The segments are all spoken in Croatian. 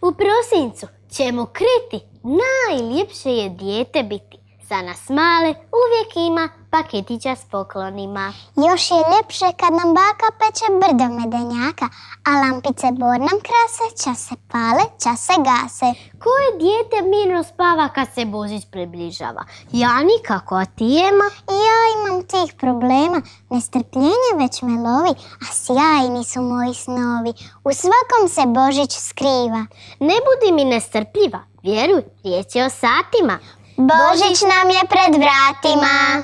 U prosincu ćemo kriti, najljepše je dijete biti. Za nas male uvijek ima paketića s poklonima. Još je ljepše kad nam baka peče brdo medenjaka, a lampice bor nam krase, čas se pale, čas se gase. Koje dijete mirno spava kad se Božić približava? Ja nikako, a ti, Ema? Ja imam tih problema, nestrpljenje već me lovi, a sjajni su moji snovi. U svakom se Božić skriva. Ne budi mi nestrpljiva, vjeruj, riječ je o satima. Božić nam je pred vratima.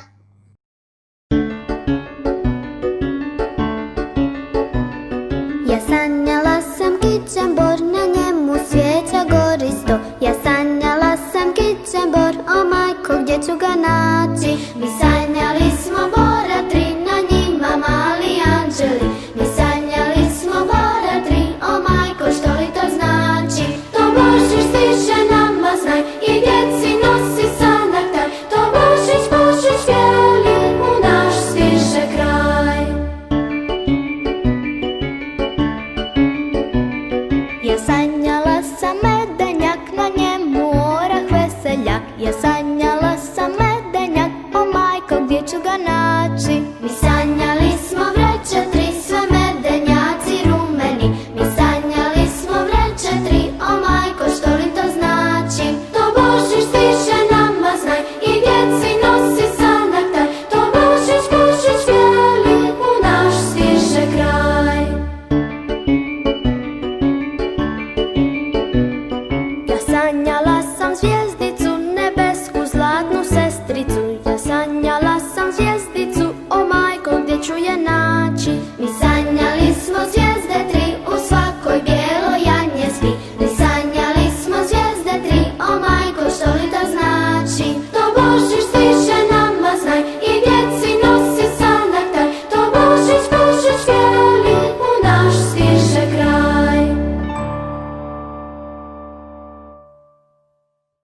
Ja sanjala sam kićen bor, na njemu svijeća goristo. Ja sanjala sam kićen bor, o majko, gdje ću ga naći? Mi sanjali smo bora tri, na njima mali anđeli. Mi sanjali smo bora tri, o majko, što li to znači? To Božić stiže nama znaj i djeci nosi sanak taj. To Božić, Božić bijeli, u naš stiže kraj. Ja sanjala sam medenjak, na njemu orah veseljak. Ja sanjala sam medenjak, o majko, gdje ću ga naći? Mi sanjali smo vreće tri, sve medenjaci rumeni. Mi sanjali smo vreće tri, o majko, što li to znači? To Božić stiže nama znaj i djeci nosi sanak taj. To Božić, Božić bijeli, u naš stiže kraj. Ja sanjala sam zvijezde